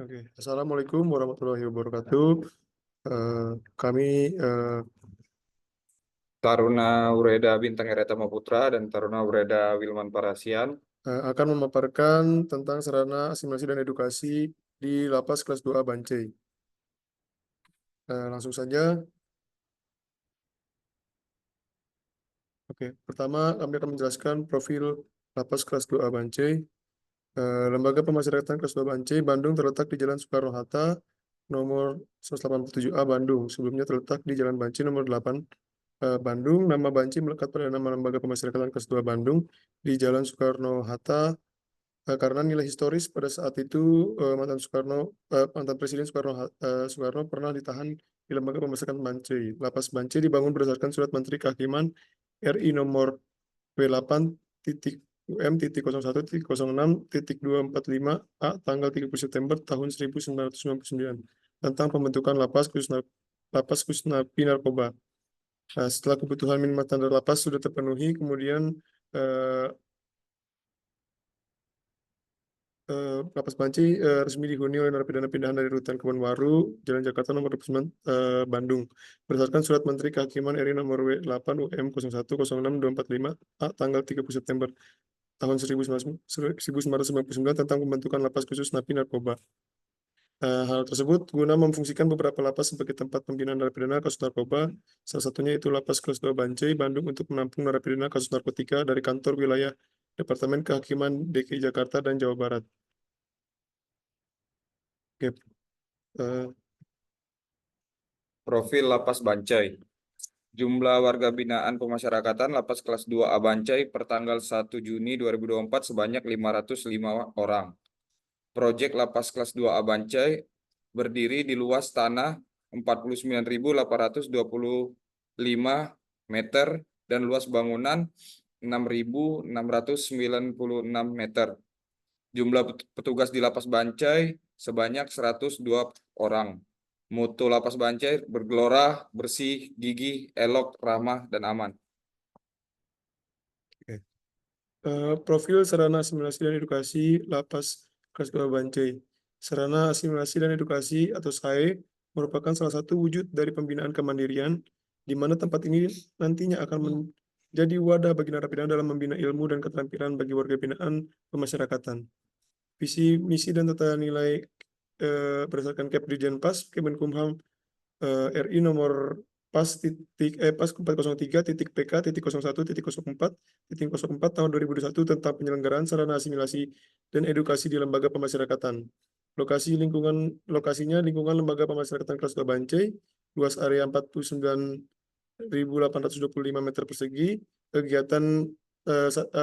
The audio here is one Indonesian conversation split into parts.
Oke, Assalamualaikum warahmatullahi wabarakatuh. Kami Taruna Ureda Bintang Eretama Putra dan Taruna Ureda Wilman Parasian. akan memaparkan tentang sarana asimilasi dan edukasi di Lapas kelas 2A Bancai. Langsung saja. Oke, pertama kami akan menjelaskan profil Lapas kelas 2A Bancai. Lembaga Pemasyarakatan kelas 2 Bancai, Bandung terletak di Jalan Soekarno-Hatta nomor 187A Bandung. Sebelumnya terletak di Jalan Bancai nomor 8 Bandung. Nama Bancai melekat pada nama Lembaga Pemasyarakatan kelas 2 Bandung di Jalan Soekarno-Hatta karena nilai historis pada saat itu mantan Presiden Soekarno pernah ditahan di Lembaga Pemasyarakatan Bancai. Lapas Bancai dibangun berdasarkan Surat Menteri Kehakiman RI nomor W8.UM.01.06.245 tanggal 30 September tahun 1999 tentang pembentukan lapas khusus napi narkoba. Setelah kebutuhan minimal standar lapas sudah terpenuhi, kemudian Lapas Bancai resmi dihuni oleh narapidana pindahan dari Rutan Kebonwaru, Jalan Jakarta nomor 29, Bandung. Berdasarkan Surat Menteri Kehakiman RI nomor W8 UM 01.06.245 tanggal 30 September tahun 1999 tentang pembentukan lapas khusus napi narkoba. Hal tersebut guna memfungsikan beberapa lapas sebagai tempat pembinaan narapidana kasus narkoba. Salah satunya itu Lapas Kelas 2 Bancai, Bandung untuk menampung narapidana kasus narkotika dari kantor wilayah Departemen Kehakiman DKI Jakarta dan Jawa Barat. Oke, Profil Lapas Bancai. Jumlah warga binaan pemasyarakatan Lapas kelas 2A Bancai pertanggal 1 Juni 2024 sebanyak 505 orang. Proyek Lapas kelas 2A Bancai berdiri di luas tanah 49.825 meter dan luas bangunan 6.696 meter. Jumlah petugas di Lapas Bancai sebanyak 102 orang. Mutu Lapas Bancai bergelora, bersih, gigih, elok, ramah, dan aman. Profil sarana asimilasi dan edukasi Lapas Kelas 2 Bancai. Sarana asimilasi dan edukasi atau SAE merupakan salah satu wujud dari pembinaan kemandirian, di mana tempat ini nantinya akan menjadi wadah bagi narapidana dalam membina ilmu dan keterampilan bagi warga binaan pemasyarakatan. Visi, misi, dan tata nilai berdasarkan Kepdirjenpas Kemenkumham RI nomor pas 403.PK.01.04.04 tahun 2021 tentang penyelenggaraan sarana asimilasi dan edukasi di lembaga pemasyarakatan. Lokasinya lingkungan lembaga pemasyarakatan kelas 2 Bancai, luas area 49.825 meter persegi. Kegiatan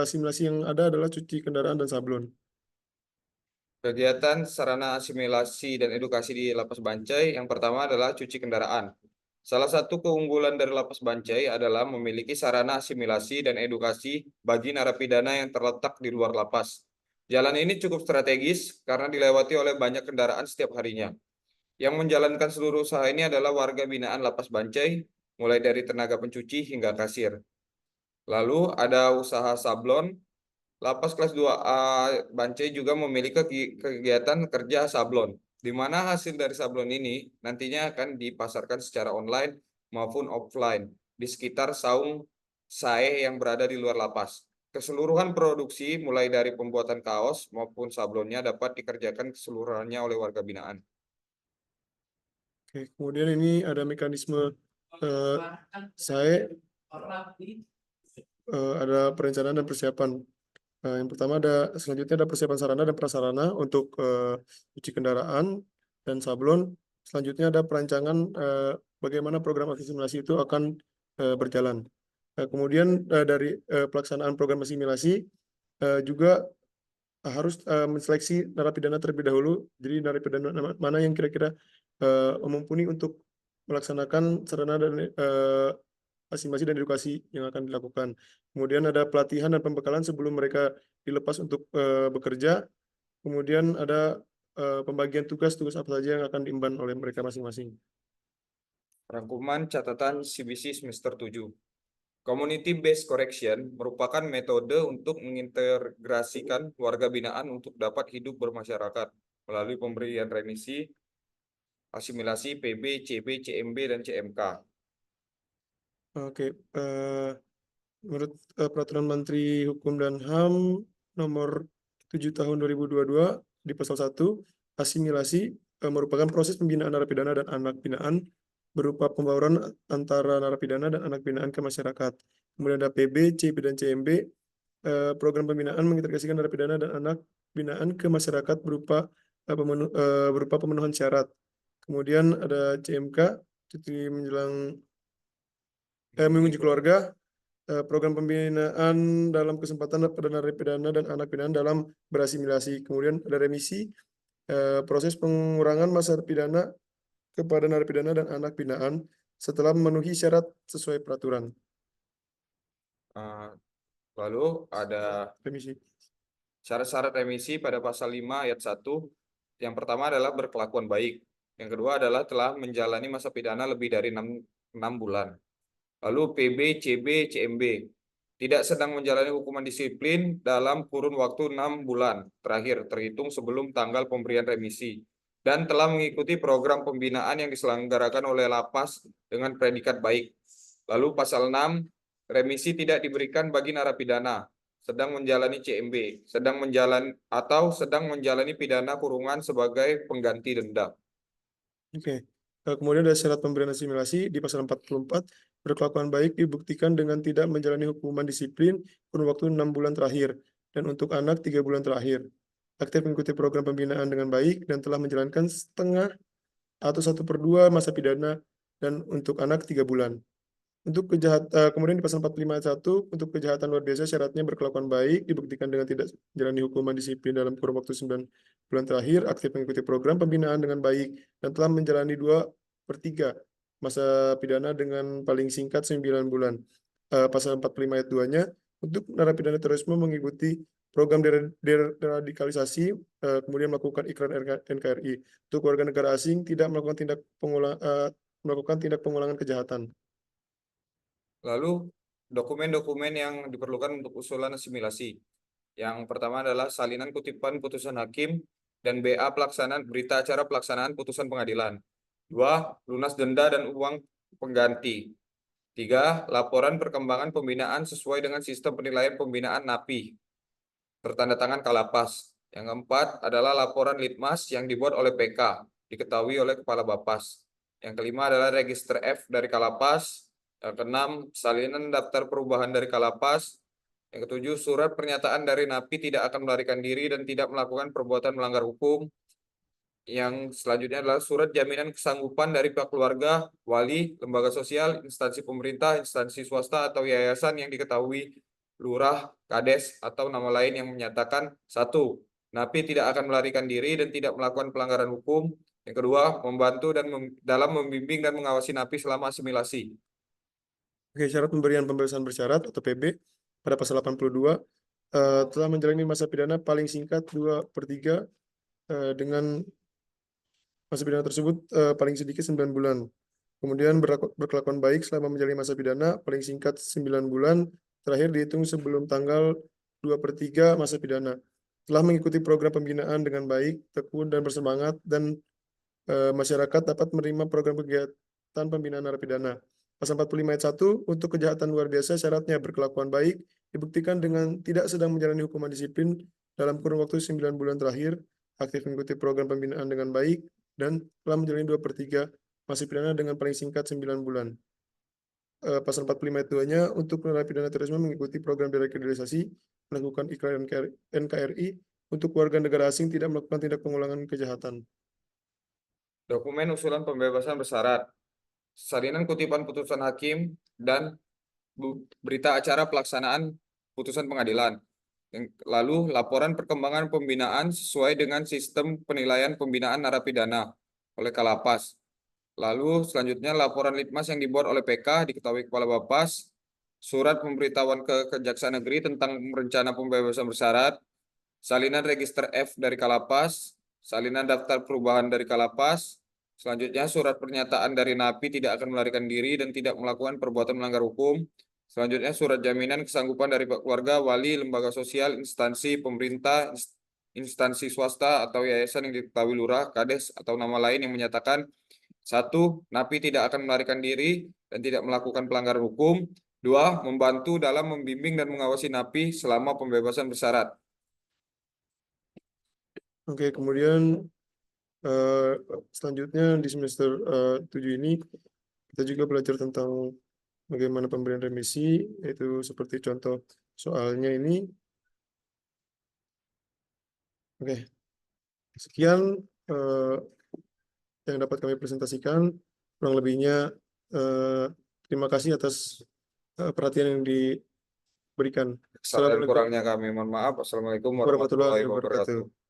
asimilasi yang ada adalah cuci kendaraan dan sablon. Kegiatan sarana asimilasi dan edukasi di Lapas Bancai yang pertama adalah cuci kendaraan. Salah satu keunggulan dari Lapas Bancai adalah memiliki sarana asimilasi dan edukasi bagi narapidana yang terletak di luar lapas. Jalan ini cukup strategis karena dilewati oleh banyak kendaraan setiap harinya. Yang menjalankan seluruh usaha ini adalah warga binaan Lapas Bancai, mulai dari tenaga pencuci hingga kasir. Lalu ada usaha sablon. Lapas kelas 2A Bancai juga memiliki kegiatan kerja sablon, di mana hasil dari sablon ini nantinya akan dipasarkan secara online maupun offline di sekitar saung SAE yang berada di luar lapas. Keseluruhan produksi mulai dari pembuatan kaos maupun sablonnya dapat dikerjakan keseluruhannya oleh warga binaan. Oke, kemudian ini ada mekanisme SAE, ada perencanaan dan persiapan. Yang pertama selanjutnya ada persiapan sarana dan prasarana untuk cuci kendaraan dan sablon. Selanjutnya ada perancangan bagaimana program asimilasi itu akan berjalan. Kemudian dari pelaksanaan program asimilasi juga harus menseleksi narapidana terlebih dahulu. Jadi narapidana mana yang kira-kira mumpuni untuk melaksanakan sarana dan asimilasi dan edukasi yang akan dilakukan. Kemudian ada pelatihan dan pembekalan sebelum mereka dilepas untuk bekerja. Kemudian ada pembagian tugas apa saja yang akan diemban oleh mereka masing-masing. Rangkuman catatan CBC semester 7. Community Based Correction merupakan metode untuk mengintegrasikan warga binaan untuk dapat hidup bermasyarakat. melalui pemberian remisi, asimilasi, PB, CB, CMB, dan CMK. Oke, menurut Peraturan Menteri Hukum dan HAM nomor 7 tahun 2022 di pasal 1, asimilasi merupakan proses pembinaan narapidana dan anak binaan berupa pembauran antara narapidana dan anak binaan ke masyarakat. Kemudian ada PB, CB, dan CMB, program pembinaan mengintegrasikan narapidana dan anak binaan ke masyarakat berupa pemenuhan syarat. Kemudian ada CMK, cuti menjelang menguji keluarga, program pembinaan dalam kesempatan pada narapidana dan anak binaan dalam berasimilasi. Kemudian ada remisi, proses pengurangan masa pidana kepada narapidana dan anak binaan setelah memenuhi syarat sesuai peraturan. Lalu ada Remisi. syarat-syarat remisi pada pasal 5 ayat 1. Yang pertama adalah berkelakuan baik. Yang kedua adalah telah menjalani masa pidana lebih dari 6 bulan. Lalu PB, CB, CMB. Tidak sedang menjalani hukuman disiplin dalam kurun waktu 6 bulan terakhir terhitung sebelum tanggal pemberian remisi. Dan telah mengikuti program pembinaan yang diselenggarakan oleh lapas dengan predikat baik. Lalu pasal 6, remisi tidak diberikan bagi narapidana sedang menjalani CMB, sedang menjalani pidana kurungan sebagai pengganti denda. Oke. Kemudian ada syarat pemberian asimilasi di pasal 44, berkelakuan baik dibuktikan dengan tidak menjalani hukuman disiplin kurun waktu 6 bulan terakhir, dan untuk anak 3 bulan terakhir. Aktif mengikuti program pembinaan dengan baik dan telah menjalankan setengah atau 1/2 masa pidana, dan untuk anak 3 bulan. Kemudian di pasal 45 ayat 1, untuk kejahatan luar biasa syaratnya berkelakuan baik dibuktikan dengan tidak menjalani hukuman disiplin dalam kurun waktu 9 bulan terakhir, aktif mengikuti program pembinaan dengan baik, dan telah menjalani 2/3 masa pidana dengan paling singkat 9 bulan. Pasal 45 ayat 2-nya, untuk narapidana terorisme mengikuti program deradikalisasi, kemudian melakukan ikrar NKRI. Untuk warga negara asing tidak melakukan tindak pengulangan kejahatan. Lalu dokumen-dokumen yang diperlukan untuk usulan asimilasi. Yang pertama adalah salinan kutipan putusan hakim dan BA pelaksanaan berita acara pelaksanaan putusan pengadilan. 2, lunas denda dan uang pengganti. 3, laporan perkembangan pembinaan sesuai dengan sistem penilaian pembinaan NAPI bertanda tangan Kalapas. Yang keempat adalah laporan Litmas yang dibuat oleh PK, diketahui oleh Kepala Bapas. Yang kelima adalah register F dari Kalapas. Yang keenam, salinan daftar perubahan dari Kalapas. Yang ketujuh, surat pernyataan dari NAPI tidak akan melarikan diri dan tidak melakukan perbuatan melanggar hukum. Yang selanjutnya adalah surat jaminan kesanggupan dari pihak keluarga, wali, lembaga sosial, instansi pemerintah, instansi swasta, atau yayasan yang diketahui lurah, kades, atau nama lain yang menyatakan 1. NAPI tidak akan melarikan diri dan tidak melakukan pelanggaran hukum. Yang kedua, membantu dalam membimbing dan mengawasi NAPI selama asimilasi. Oke, syarat pemberian pembebasan bersyarat atau PB pada pasal 82, telah menjalani masa pidana paling singkat 2/3 dengan masa pidana tersebut paling sedikit 9 bulan. Kemudian berkelakuan baik selama menjalani masa pidana paling singkat 9 bulan, terakhir dihitung sebelum tanggal 2/3 masa pidana. Telah mengikuti program pembinaan dengan baik, tekun, dan bersemangat, dan masyarakat dapat menerima program kegiatan pembinaan narapidana. Pasal 45 ayat 1, untuk kejahatan luar biasa syaratnya berkelakuan baik dibuktikan dengan tidak sedang menjalani hukuman disiplin dalam kurun waktu 9 bulan terakhir, aktif mengikuti program pembinaan dengan baik, dan telah menjalani 2/3 masa pidana dengan paling singkat 9 bulan. Pasal 45 ayat 2-nya, untuk narapidana terorisme mengikuti program deradikalisasi, melakukan ikrar NKRI, untuk warga negara asing tidak melakukan tindak pengulangan kejahatan. Dokumen usulan pembebasan bersyarat, salinan kutipan putusan hakim, dan berita acara pelaksanaan putusan pengadilan. Lalu laporan perkembangan pembinaan sesuai dengan sistem penilaian pembinaan narapidana oleh Kalapas. Lalu selanjutnya laporan Litmas yang dibuat oleh PK, diketahui Kepala Bapas, surat pemberitahuan ke Kejaksaan Negeri tentang rencana pembebasan bersyarat, salinan register F dari Kalapas, salinan daftar perubahan dari Kalapas, selanjutnya surat pernyataan dari NAPI tidak akan melarikan diri dan tidak melakukan perbuatan melanggar hukum, selanjutnya surat jaminan kesanggupan dari keluarga, wali, lembaga sosial, instansi pemerintah, instansi swasta atau yayasan yang diketahui lurah, kades, atau nama lain yang menyatakan: 1. Napi tidak akan melarikan diri dan tidak melakukan pelanggaran hukum. 2. Membantu dalam membimbing dan mengawasi napi selama pembebasan bersyarat. Oke, kemudian selanjutnya di semester 7 ini kita juga belajar tentang bagaimana pemberian remisi, yaitu seperti contoh soalnya ini. Oke, sekian yang dapat kami presentasikan. Kurang lebihnya terima kasih atas perhatian yang diberikan. Salah dan Assalamualaikum kurangnya kami mohon maaf. Assalamualaikum warahmatullahi warahmatullahi wabarakatuh. wabarakatuh.